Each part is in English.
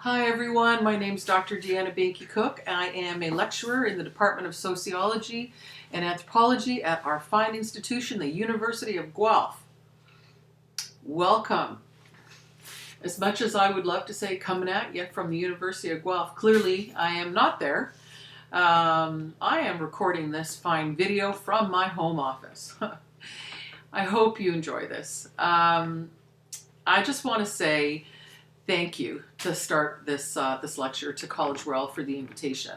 Hi everyone, my name is Dr. Deanna Benhka. I am a lecturer in the Department of Sociology and Anthropology at our fine institution, the University of Guelph. Welcome. As much as I would love to say coming at you from the University of Guelph, clearly I am not there. I am recording this fine video from my home office. I hope you enjoy this. I just want to say thank you to start this lecture to College Royal for the invitation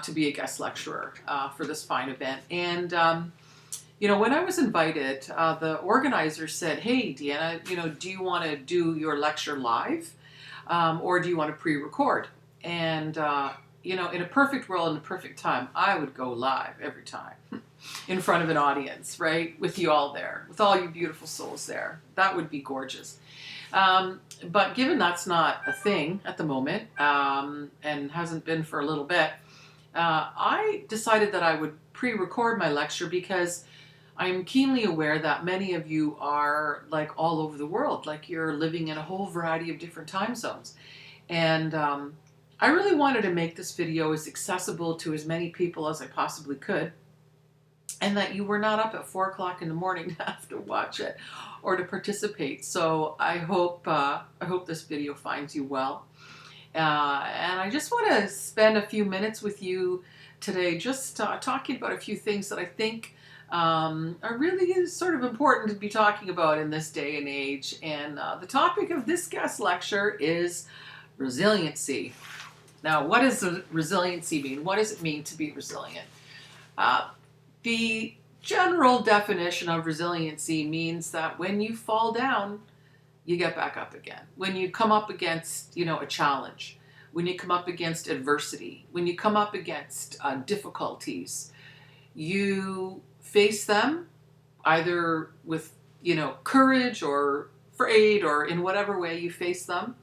to be a guest lecturer for this fine event. And when I was invited, the organizer said, "Hey, Deanna, do you want to do your lecture live, or do you want to pre-record?" And in a perfect world, in a perfect time, I would go live every time in front of an audience, right, with you all there, with all you beautiful souls there. That would be gorgeous. But given that's not a thing at the moment, and hasn't been for a little bit, I decided that I would pre-record my lecture because I'm keenly aware that many of you are like all over the world, like you're living in a whole variety of different time zones. And I really wanted to make this video as accessible to as many people as I possibly could, and that you were not up at 4 o'clock in the morning to have to watch it or to participate. So I hope this video finds you well. And I just want to spend a few minutes with you today just talking about a few things that I think are really sort of important to be talking about in this day and age. And the topic of this guest lecture is resiliency. Now, what does resiliency mean? What does it mean to be resilient? The general definition of resiliency means that when you fall down, you get back up again. When you come up against, a challenge, when you come up against adversity, when you come up against difficulties, you face them either with, courage or afraid, or in whatever way you face them.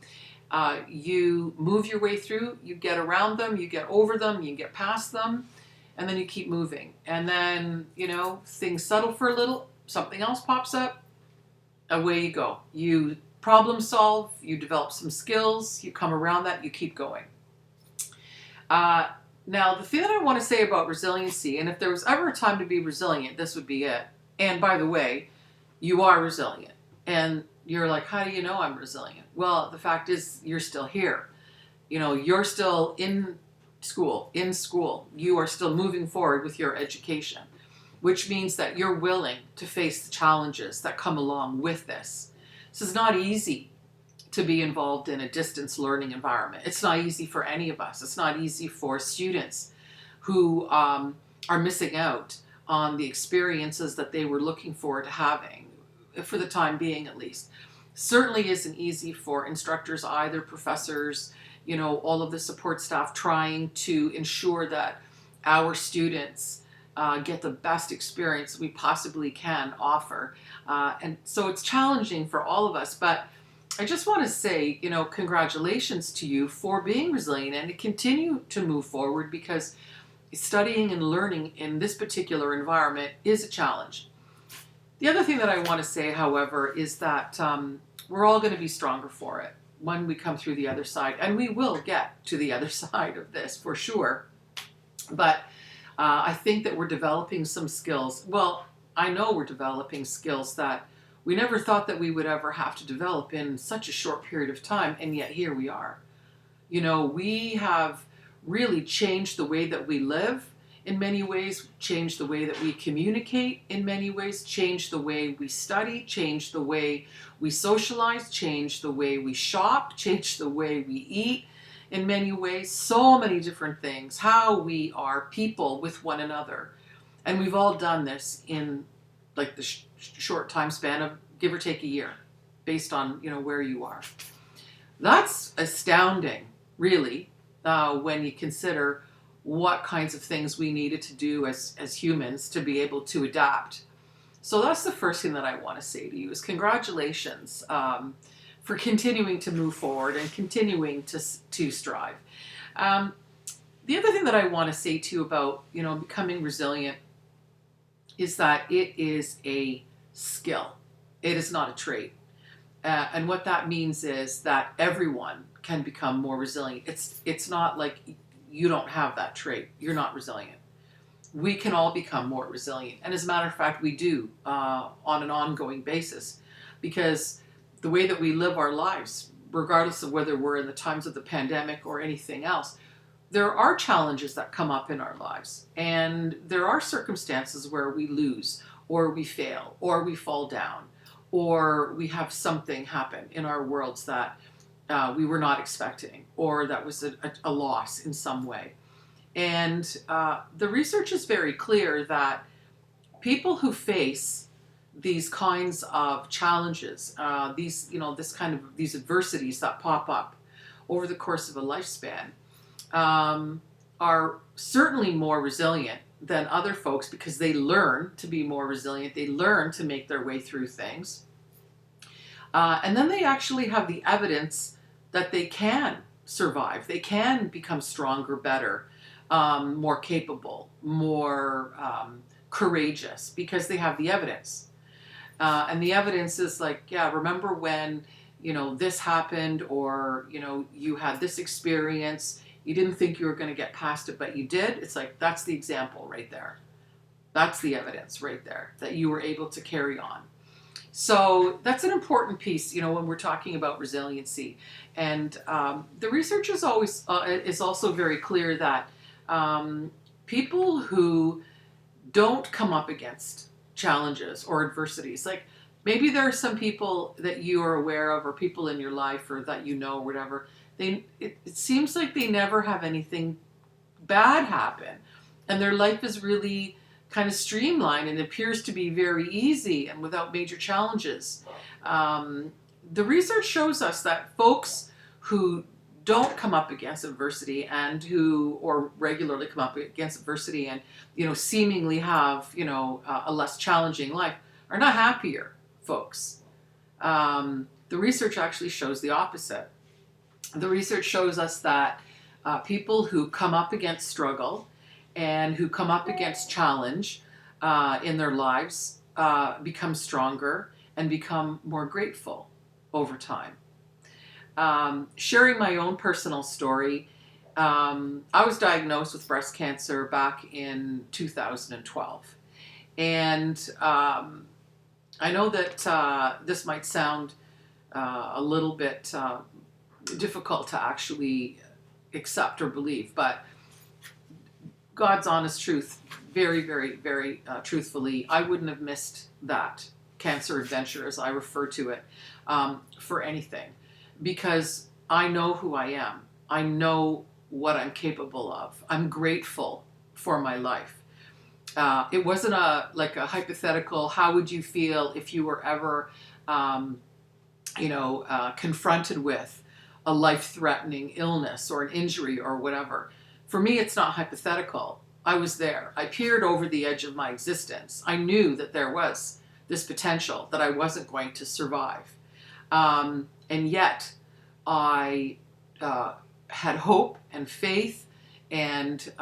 You move your way through, you get around them, you get over them, you get past them. And then you keep moving. And then, things settle for a little, something else pops up, away you go. You problem solve, you develop some skills, you come around that, you keep going. Now, the thing that I want to say about resiliency, and if there was ever a time to be resilient, this would be it. And by the way, you are resilient. And you're like, how do you know I'm resilient? Well, the fact is, you're still here. You're still in school, you are still moving forward with your education, which means that you're willing to face the challenges that come along with this. This is not easy to be involved in a distance learning environment. It's not easy for any of us. It's not easy for students who are missing out on the experiences that they were looking forward to having, for the time being at least. Certainly isn't easy for instructors either, professors, all of the support staff trying to ensure that our students get the best experience we possibly can offer. And so it's challenging for all of us, but I just want to say, congratulations to you for being resilient and to continue to move forward, because studying and learning in this particular environment is a challenge. The other thing that I want to say, however, is that we're all going to be stronger for it when we come through the other side, and we will get to the other side of this for sure. But I think that we're developing some skills. Well, I know we're developing skills that we never thought that we would ever have to develop in such a short period of time, and yet here we are. We have really changed the way that we live in many ways, changed the way that we communicate in many ways, changed the way we study, changed the way we socialize, changed the way we shop, changed the way we eat in many ways, so many different things, how we are people with one another. And we've all done this in like the short time span of give or take a year, based on, where you are. That's astounding, really, when you consider what kinds of things we needed to do as humans to be able to adapt. So that's the first thing that I want to say to you is congratulations for continuing to move forward and continuing to strive. The other thing that I want to say to you about, becoming resilient is that it is a skill. It is not a trait. And what that means is that everyone can become more resilient. It's not like you don't have that trait. You're not resilient. We can all become more resilient. And as a matter of fact, we do on an ongoing basis, because the way that we live our lives, regardless of whether we're in the times of the pandemic or anything else, there are challenges that come up in our lives. And there are circumstances where we lose, or we fail, or we fall down, or we have something happen in our worlds that we were not expecting, or that was a loss in some way. And the research is very clear that people who face these kinds of challenges, these adversities that pop up over the course of a lifespan, are certainly more resilient than other folks, because they learn to be more resilient. They learn to make their way through things. And then they actually have the evidence that they can survive. They can become stronger, better, more capable, more courageous, because they have the evidence. And the evidence is like, yeah, remember when, this happened, or, you had this experience. You didn't think you were going to get past it, but you did. It's like, that's the example right there. That's the evidence right there that you were able to carry on. So that's an important piece, when we're talking about resiliency. And the research is also very clear that people who don't come up against challenges or adversities, like maybe there are some people that you are aware of, or people in your life, or that or whatever, it seems like they never have anything bad happen, and their life is really kind of streamlined and appears to be very easy and without major challenges. The research shows us that folks who don't come up against adversity, or regularly come up against adversity, and seemingly have a less challenging life, are not happier folks. The research actually shows the opposite. The research shows us that people who come up against struggle and who come up against challenge in their lives become stronger and become more grateful over time. Sharing my own personal story, I was diagnosed with breast cancer back in 2012. And I know that this might sound a little bit difficult to actually accept or believe, but God's honest truth, very, very, very truthfully, I wouldn't have missed that cancer adventure, as I refer to it, for anything, because I know who I am. I know what I'm capable of. I'm grateful for my life. It wasn't a hypothetical, how would you feel if you were ever, confronted with a life-threatening illness or an injury or whatever. For me, it's not hypothetical. I was there. I peered over the edge of my existence. I knew that there was this potential that I wasn't going to survive. And yet, I had hope and faith, and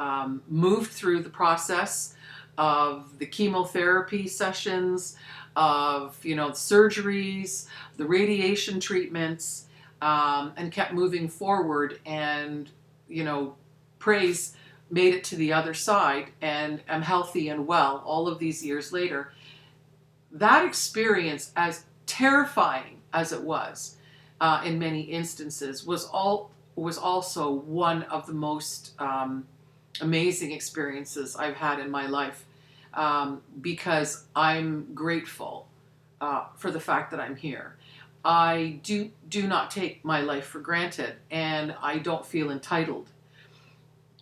moved through the process of the chemotherapy sessions, of surgeries, the radiation treatments, and kept moving forward, and praise, made it to the other side, and am healthy and well all of these years later. That experience, as terrifying as it was in many instances, was also one of the most amazing experiences I've had in my life, because I'm grateful for the fact that I'm here. I do not take my life for granted, and I don't feel entitled,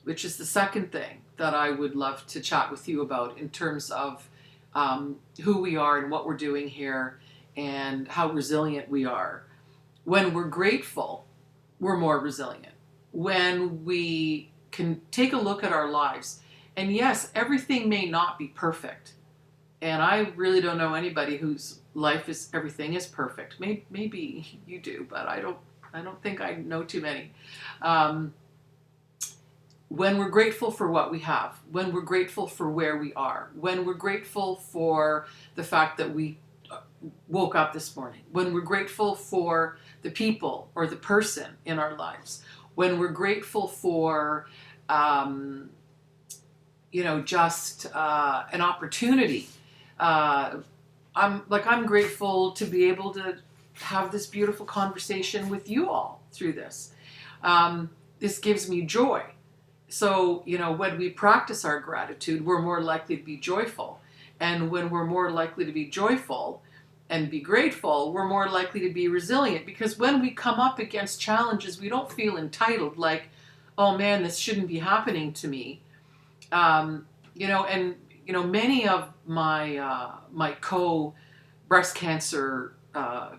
which is the second thing that I would love to chat with you about, in terms of who we are and what we're doing here, and how resilient we are. When we're grateful, we're more resilient. When we can take a look at our lives, and yes, everything may not be perfect, and I really don't know anybody whose life is everything is perfect. Maybe you do, but I don't think I know too many. When we're grateful for what we have, when we're grateful for where we are, when we're grateful for the fact that we woke up this morning, when we're grateful for the people or the person in our lives, when we're grateful for, um, just an opportunity. I'm grateful to be able to have this beautiful conversation with you all through this. This gives me joy. So, when we practice our gratitude, we're more likely to be joyful. And when we're more likely to be joyful and be grateful, we're more likely to be resilient. Because when we come up against challenges, we don't feel entitled, like, oh man, this shouldn't be happening to me. Many of my breast cancer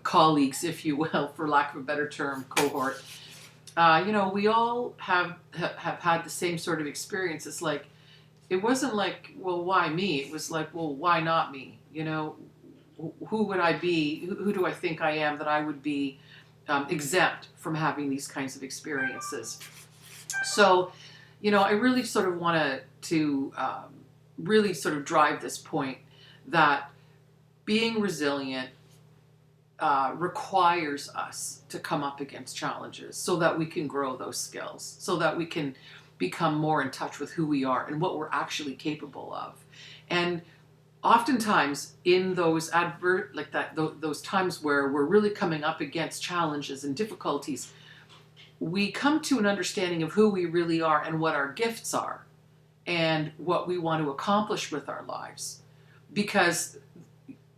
colleagues, if you will, for lack of a better term, cohort, we all have had the same sort of experience. It's like, it wasn't like, well, why me? It was like, well, why not me? Who would I be? Who do I think I am that I would be exempt from having these kinds of experiences? So, I really sort of want to really sort of drive this point that being resilient requires us to come up against challenges so that we can grow those skills, so that we can become more in touch with who we are and what we're actually capable of. And oftentimes in those those times where we're really coming up against challenges and difficulties, we come to an understanding of who we really are and what our gifts are and what we want to accomplish with our lives. Because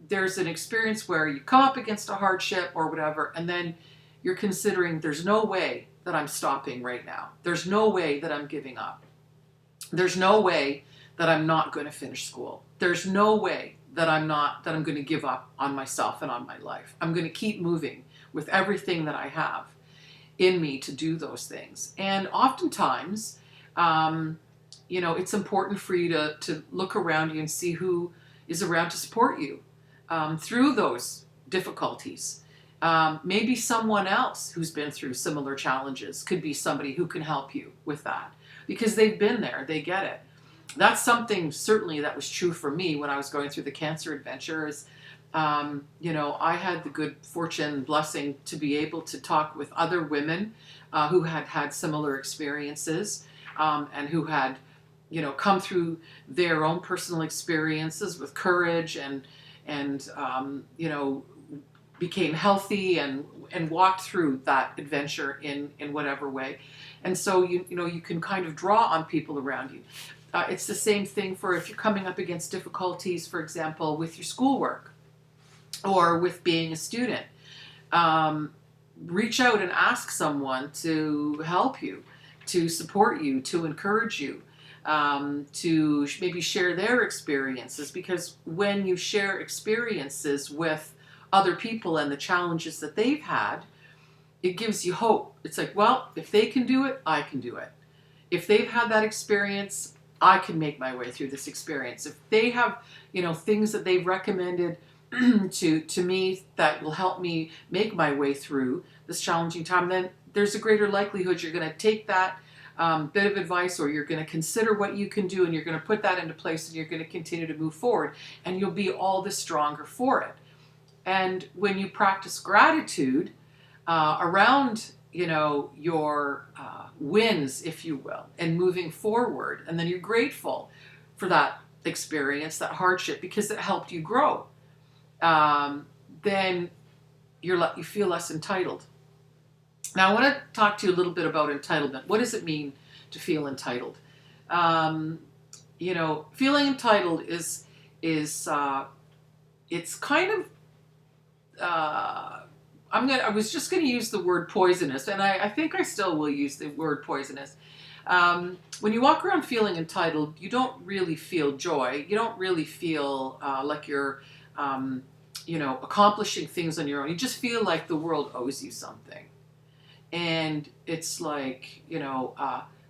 there's an experience where you come up against a hardship or whatever, and then you're considering, there's no way that I'm stopping right now. There's no way that I'm giving up. There's no way that I'm not going to finish school. There's no way that I'm going to give up on myself and on my life. I'm going to keep moving with everything that I have in me to do those things. And oftentimes, it's important for you to look around you and see who is around to support you through those difficulties. Maybe someone else who's been through similar challenges could be somebody who can help you with that, because they've been there, they get it. That's something certainly that was true for me when I was going through the cancer adventure. I had the good fortune, blessing to be able to talk with other women who had had similar experiences and who had, come through their own personal experiences with courage and became healthy and walked through that adventure in whatever way. And so, you can kind of draw on people around you. It's the same thing for if you're coming up against difficulties, for example, with your schoolwork or with being a student. Reach out and ask someone to help you, to support you, to encourage you, to maybe share their experiences. Because when you share experiences with other people and the challenges that they've had, it gives you hope. It's like, well, if they can do it, I can do it. If they've had that experience, I can make my way through this experience. If they have, things that they've recommended to me that will help me make my way through this challenging time, then there's a greater likelihood you're going to take that bit of advice, or you're going to consider what you can do, and you're going to put that into place, and you're going to continue to move forward, and you'll be all the stronger for it. And when you practice gratitude around, your wins, if you will, and moving forward, and then you're grateful for that experience, that hardship, because it helped you grow, then you feel less entitled. Now, I want to talk to you a little bit about entitlement. What does it mean to feel entitled? Feeling entitled is it's kind of I was just going to use the word poisonous, and I think I still will use the word poisonous. When you walk around feeling entitled, you don't really feel joy. You don't really feel like you're, accomplishing things on your own. You just feel like the world owes you something. And it's like, no,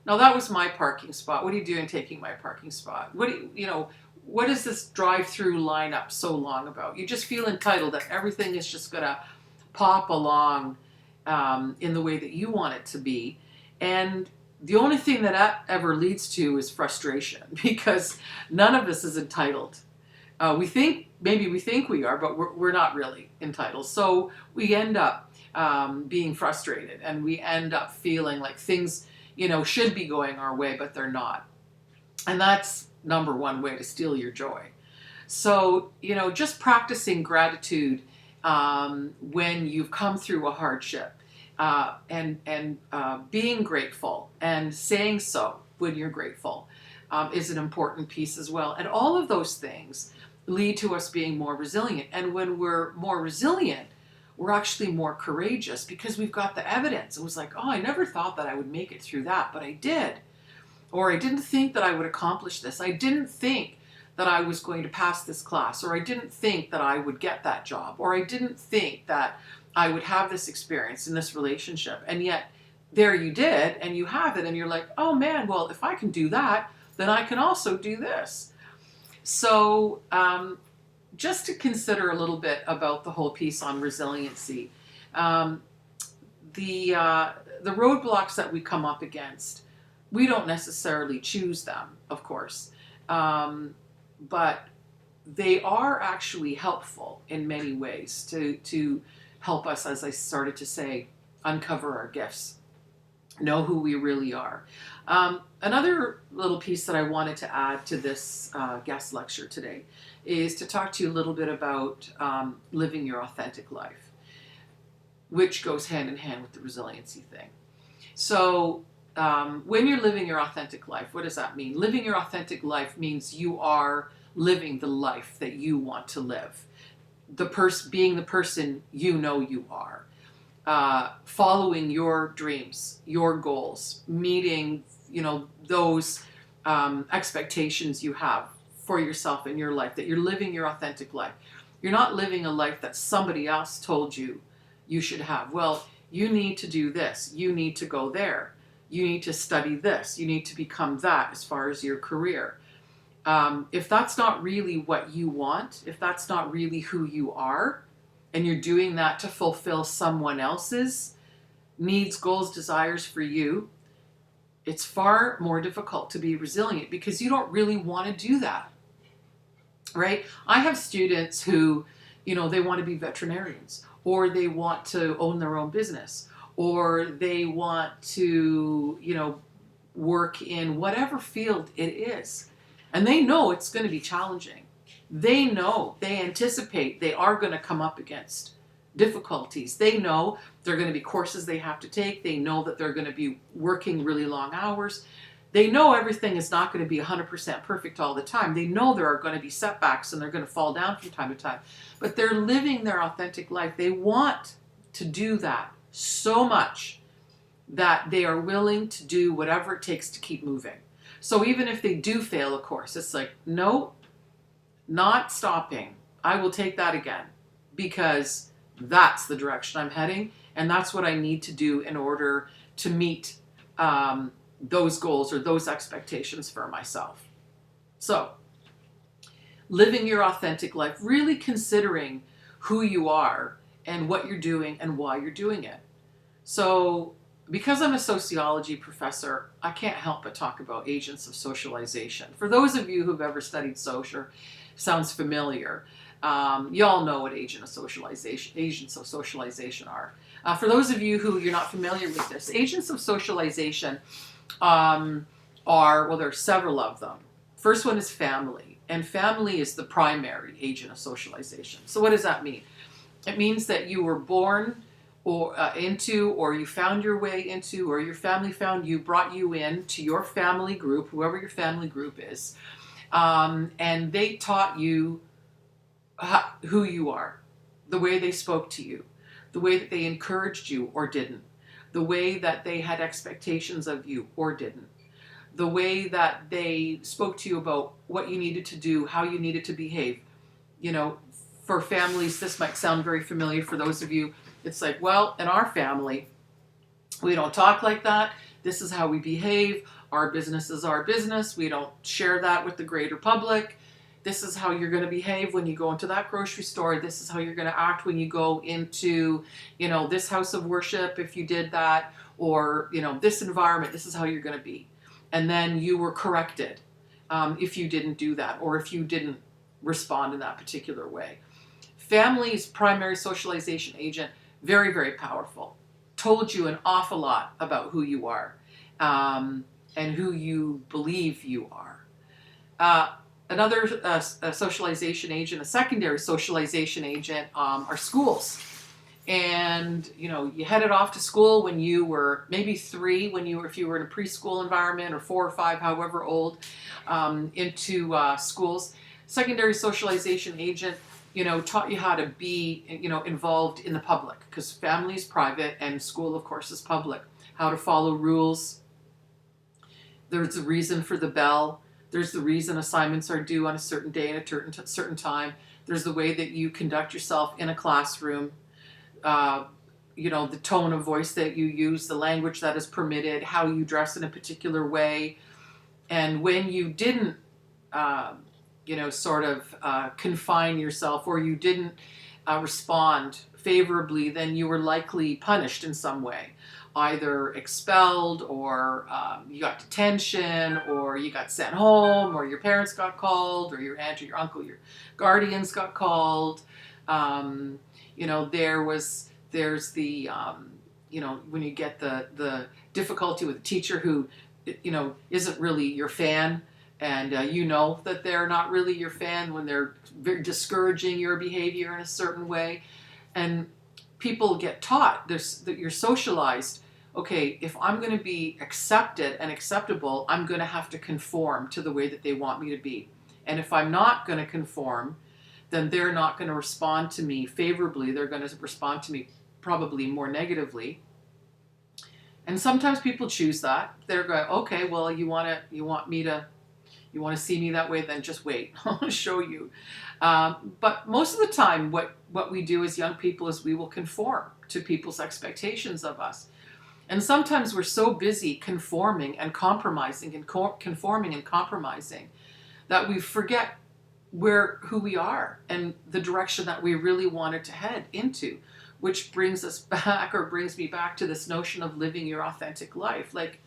that was my parking spot. What are you doing taking my parking spot? What is this drive-through lineup so long about? You just feel entitled that everything is just going to pop along in the way that you want it to be. And the only thing that ever leads to is frustration, because none of us is entitled. We think we are, but we're not really entitled. So we end up being frustrated, and we end up feeling like things, should be going our way, but they're not. And that's number one way to steal your joy. So, just practicing gratitude when you've come through a hardship, and being grateful and saying so when you're grateful is an important piece as well. And all of those things lead to us being more resilient. And when we're more resilient, we're actually more courageous because we've got the evidence. It was like, oh, I never thought that I would make it through that, but I did. Or I didn't think that I would accomplish this. I didn't think that I was going to pass this class, or I didn't think that I would get that job, or I didn't think that I would have this experience in this relationship. And yet there you did, and you have it, and you're like, oh man, well, if I can do that, then I can also do this. So just to consider a little bit about the whole piece on resiliency, the roadblocks that we come up against, we don't necessarily choose them, of course, but they are actually helpful in many ways to help us, as I started to say, uncover our gifts, know who we really are. Another little piece that I wanted to add to this guest lecture today is to talk to you a little bit about living your authentic life, which goes hand in hand with the resiliency thing. So when you're living your authentic life, what does that mean? Living your authentic life means you are living the life that you want to live. Being the person you are. Following your dreams, your goals, meeting, those expectations you have for yourself in your life, that you're living your authentic life. You're not living a life that somebody else told you should have. Well, you need to do this. You need to go there. You need to study this. You need to become that as far as your career. If that's not really what you want, if that's not really who you are, and you're doing that to fulfill someone else's needs, goals, desires for you, it's far more difficult to be resilient because you don't really want to do that, right? I have students who, they want to be veterinarians, or they want to own their own business, or they want to, work in whatever field it is. And they know it's going to be challenging. They anticipate they are going to come up against difficulties. They know there are going to be courses they have to take. They know that they're going to be working really long hours. They know everything is not going to be 100% perfect all the time. They know there are going to be setbacks and they're going to fall down from time to time. But they're living their authentic life. They want to do that so much that they are willing to do whatever it takes to keep moving. So even if they do fail a course, it's like, no, not stopping. I will take that again because that's the direction I'm heading, and that's what I need to do in order to meet those goals or those expectations for myself. So living your authentic life, really considering who you are and what you're doing and why you're doing it. So because I'm a sociology professor, I can't help but talk about agents of socialization. For those of you who've ever studied social, sounds familiar. You all know what agents of socialization are. For those of you who you're not familiar with this, agents of socialization there are several of them. First one is family, and family is the primary agent of socialization. So what does that mean? It means that you were born into, or you found your way into, or your family found you, brought you in to your family group, whoever your family group is, and they taught you who you are, the way they spoke to you, the way that they encouraged you or didn't, the way that they had expectations of you or didn't, the way that they spoke to you about what you needed to do, how you needed to behave. For families, this might sound very familiar. For those of you, it's like, well, in our family, we don't talk like that. This is how we behave. Our business is our business. We don't share that with the greater public. This is how you're going to behave when you go into that grocery store. This is how you're going to act when you go into, this house of worship, if you did that, or, this environment. This is how you're going to be. And then you were corrected if you didn't do that, or if you didn't respond in that particular way. Family's primary socialization agent, very, very powerful. Told you an awful lot about who you are, and who you believe you are. Another socialization agent, a secondary socialization agent, are schools. And you headed off to school when you were maybe 3, if you were in a preschool environment, or 4 or 5, however old, into schools. Secondary socialization agent, taught you how to be, involved in the public, because family is private and school, of course, is public. How to follow rules. There's a reason for the bell. There's the reason assignments are due on a certain day at a certain time. There's the way that you conduct yourself in a classroom. The tone of voice that you use, the language that is permitted, how you dress in a particular way. And when you didn't, confine yourself, or you didn't respond favorably, then you were likely punished in some way. Either expelled, or you got detention, or you got sent home, or your parents got called, or your aunt or your uncle, your guardians got called. There's the, when you get the difficulty with a teacher who, isn't really your fan, and that they're not really your fan when they're very discouraging your behavior in a certain way. And people get taught this, that you're socialized. Okay, if I'm going to be accepted and acceptable, I'm going to have to conform to the way that they want me to be. And if I'm not going to conform, then they're not going to respond to me favorably. They're going to respond to me probably more negatively. And sometimes people choose that. They're going, okay, well, you want to see me that way, then just wait. I'll show you. But most of the time, what we do as young people is we will conform to people's expectations of us. And sometimes we're so busy conforming and compromising and conforming and compromising that we forget who we are and the direction that we really wanted to head into, which brings me back to this notion of living your authentic life. Like,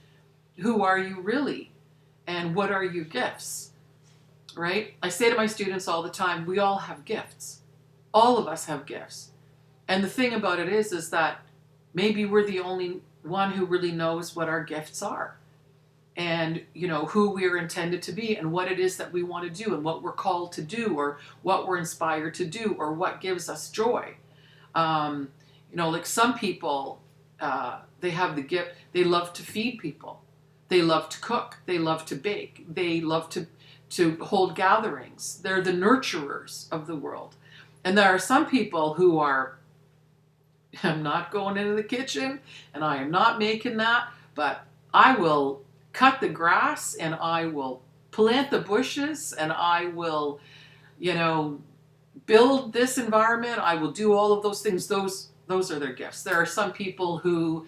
who are you really? And what are your gifts? Right? I say to my students all the time, we all have gifts. All of us have gifts. And the thing about it is that maybe we're the only one who really knows what our gifts are, and who we're intended to be, and what it is that we want to do, and what we're called to do, or what we're inspired to do, or what gives us joy. Like some people, they have the gift, they love to feed people, they love to cook, they love to bake, they love to hold gatherings. They're the nurturers of the world. And there are some people who are, I'm not going into the kitchen and I am not making that, but I will cut the grass and I will plant the bushes and I will, build this environment. I will do all of those things. Those are their gifts. There are some people who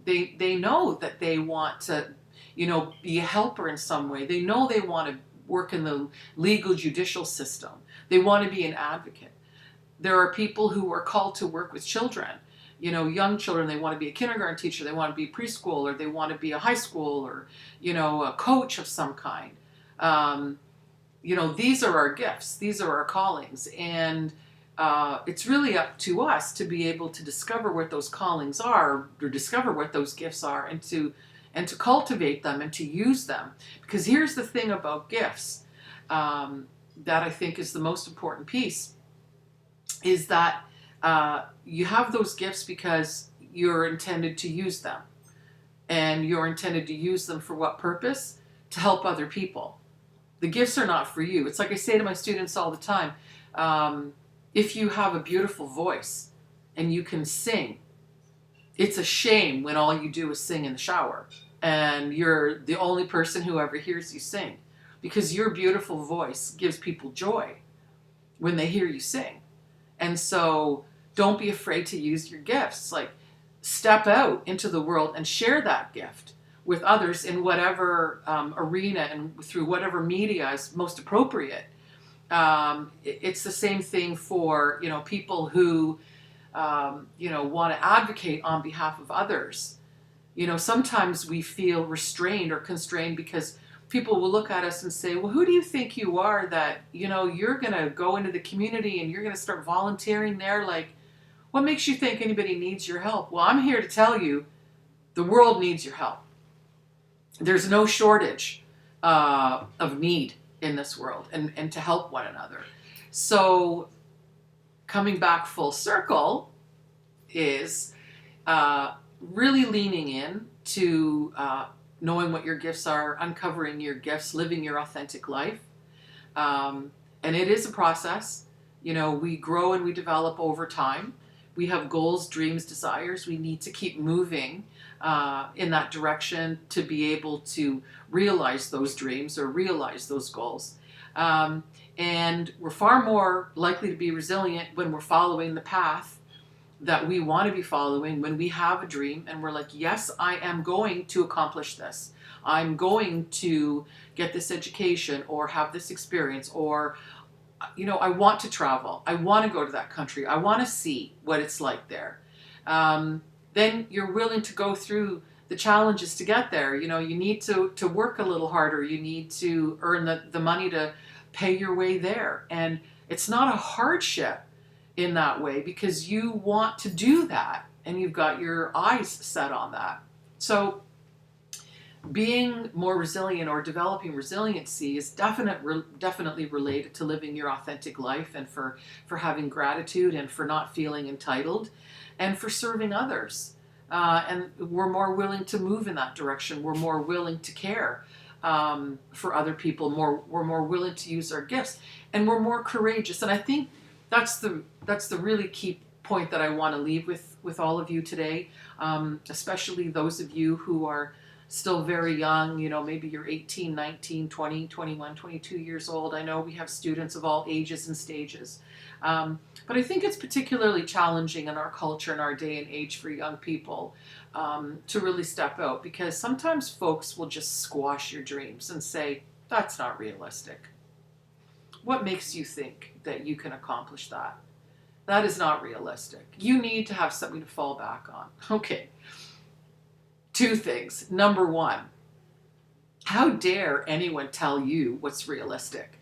they know that they want to, be a helper in some way. They know they want to work in the legal judicial system. They want to be an advocate. There are people who are called to work with children, young children. They want to be a kindergarten teacher. They want to be preschool, or they want to be a high school, or, a coach of some kind. These are our gifts. These are our callings. And it's really up to us to be able to discover what those callings are, or discover what those gifts are, and to cultivate them and to use them. Because here's the thing about gifts, that I think is the most important piece, is that you have those gifts because you're intended to use them. And you're intended to use them for what purpose? To help other people. The gifts are not for you. It's like I say to my students all the time, if you have a beautiful voice and you can sing, it's a shame when all you do is sing in the shower and you're the only person who ever hears you sing, because your beautiful voice gives people joy when they hear you sing. And so don't be afraid to use your gifts. Like, step out into the world and share that gift with others in whatever arena and through whatever media is most appropriate. It's the same thing for, people who, want to advocate on behalf of others. Sometimes we feel restrained or constrained because people will look at us and say, well, who do you think you are that, you're going to go into the community and you're going to start volunteering there? Like, what makes you think anybody needs your help? Well, I'm here to tell you the world needs your help. There's no shortage of need in this world, and to help one another. So coming back full circle is really leaning in to knowing what your gifts are, uncovering your gifts, living your authentic life. And it is a process. We grow and we develop over time. We have goals, dreams, desires. We need to keep moving in that direction to be able to realize those dreams or realize those goals. And we're far more likely to be resilient when we're following the path that we want to be following, when we have a dream and we're like, yes, I am going to accomplish this. I'm going to get this education or have this experience, or I want to travel. I want to go to that country. I want to see what it's like there. Then you're willing to go through the challenges to get there. You need to work a little harder. You need to earn the money to pay your way there. And it's not a hardship in that way because you want to do that and you've got your eyes set on that. So being more resilient or developing resiliency is definitely related to living your authentic life, and for having gratitude, and for not feeling entitled, and for serving others. And we're more willing to move in that direction. We're more willing to care for other people. We're more willing to use our gifts, and we're more courageous. And I think that's the really key point that I want to leave with all of you today, especially those of you who are still very young. Maybe you're 18, 19, 20, 21, 22 years old. I know we have students of all ages and stages. But I think it's particularly challenging in our culture and our day and age for young people to really step out, because sometimes folks will just squash your dreams and say, that's not realistic. What makes you think that you can accomplish that? That is not realistic. You need to have something to fall back on. Okay. 2 things. Number 1, how dare anyone tell you what's realistic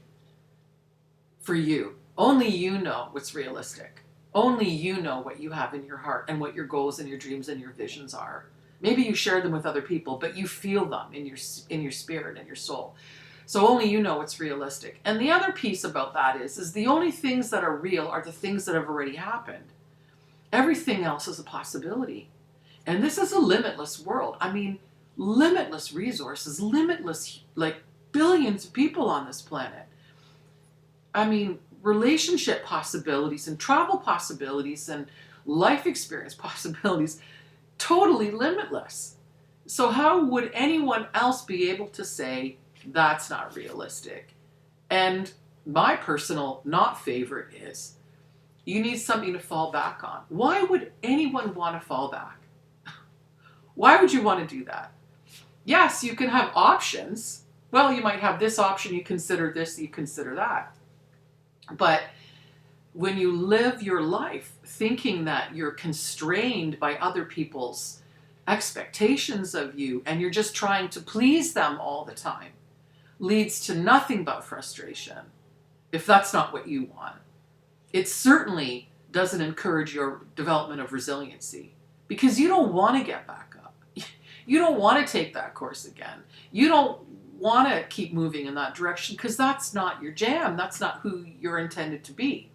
for you? Only you know what's realistic. Only you know what you have in your heart and what your goals and your dreams and your visions are. Maybe you share them with other people, but you feel them in your spirit and your soul. So only you know what's realistic. And the other piece about that is the only things that are real are the things that have already happened. Everything else is a possibility. And this is a limitless world. I mean, limitless resources, limitless, like, billions of people on this planet. I mean, relationship possibilities and travel possibilities and life experience possibilities, totally limitless. So how would anyone else be able to say that's not realistic? And my personal not favorite is, you need something to fall back on. Why would anyone want to fall back? Why would you want to do that? Yes, you can have options. Well, you might have this option, you consider this, you consider that. But when you live your life thinking that you're constrained by other people's expectations of you and you're just trying to please them all the time, leads to nothing but frustration, if that's not what you want. It certainly doesn't encourage your development of resiliency, because you don't want to get back up. You don't want to take that course again. You don't want to keep moving in that direction because that's not your jam. That's not who you're intended to be,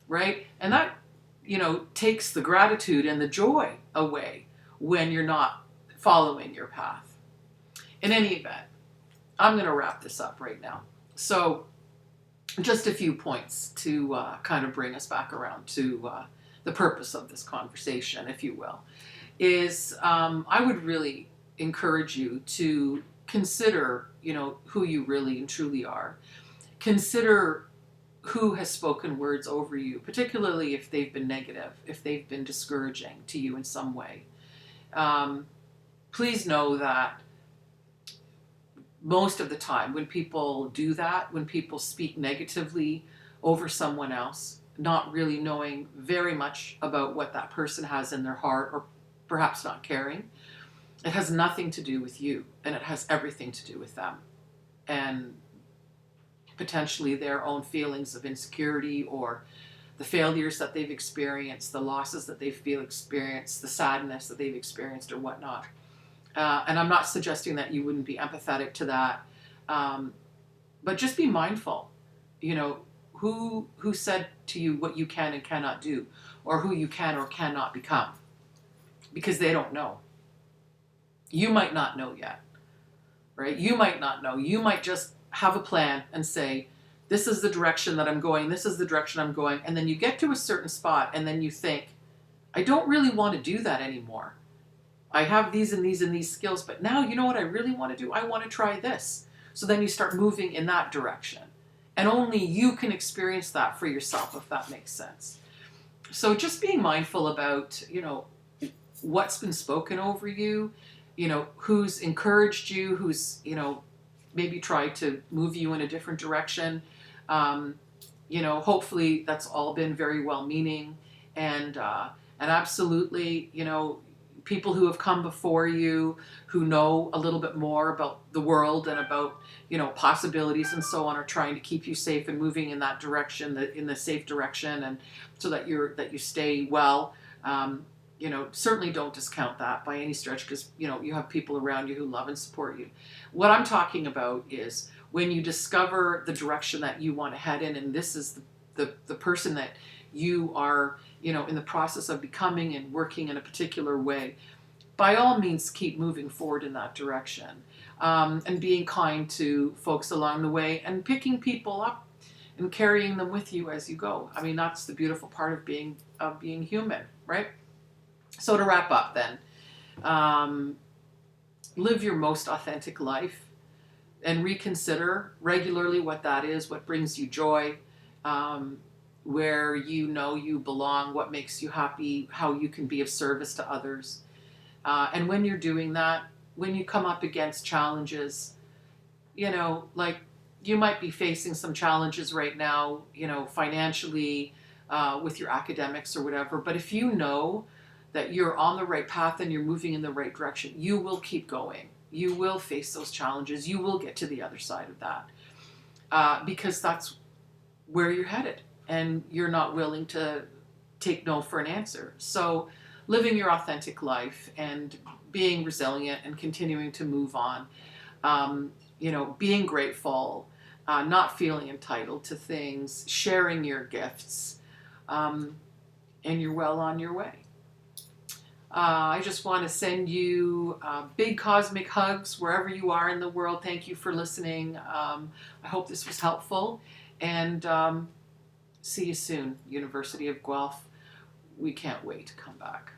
right? And that, takes the gratitude and the joy away when you're not following your path. In any event, I'm going to wrap this up right now. So just a few points to kind of bring us back around to the purpose of this conversation, if you will, is I would really encourage you to consider, who you really and truly are. Consider who has spoken words over you, particularly if they've been negative, if they've been discouraging to you in some way. Please know that most of the time when people do that, when people speak negatively over someone else, not really knowing very much about what that person has in their heart, or perhaps not caring, it has nothing to do with you, and it has everything to do with them. and potentially their own feelings of insecurity, or the failures that they've experienced, the losses that they feel experienced, the sadness that they've experienced, or whatnot. And I'm not suggesting that you wouldn't be empathetic to that, but just be mindful. You know, who said to you what you can and cannot do, or who you can or cannot become, because they don't know. You might not know yet, right? You might not know. You might just have a plan and say, this is the direction that I'm going, this is the direction I'm going, and then you get to a certain spot and then you think, I don't really want to do that anymore. I have these and these and these skills, but now you know what I really want to do? I want to try this. So then you start moving in that direction. And only you can experience that for yourself, if that makes sense. So just being mindful about, what's been spoken over you, who's encouraged you, who's, maybe tried to move you in a different direction. Hopefully that's all been very well meaning, and absolutely, people who have come before you, who know a little bit more about the world and about, possibilities and so on, are trying to keep you safe and moving in that direction, in the safe direction, and so that you stay well. Certainly don't discount that by any stretch, because, you have people around you who love and support you. What I'm talking about is when you discover the direction that you want to head in, and this is the person that you are, in the process of becoming and working in a particular way, by all means, keep moving forward in that direction, and being kind to folks along the way, and picking people up and carrying them with you as you go. I mean, that's the beautiful part of being human, right? So to wrap up then, live your most authentic life and reconsider regularly what that is, what brings you joy, where you belong, what makes you happy, how you can be of service to others. And when you're doing that, when you come up against challenges, like you might be facing some challenges right now, financially, with your academics or whatever, but if you know that you're on the right path and you're moving in the right direction, you will keep going. You will face those challenges. You will get to the other side of that, because that's where you're headed, and you're not willing to take no for an answer. So living your authentic life and being resilient and continuing to move on, being grateful, not feeling entitled to things, sharing your gifts, and you're well on your way. I just want to send you big cosmic hugs wherever you are in the world. Thank you for listening. I hope this was helpful. And see you soon, University of Guelph. We can't wait to come back.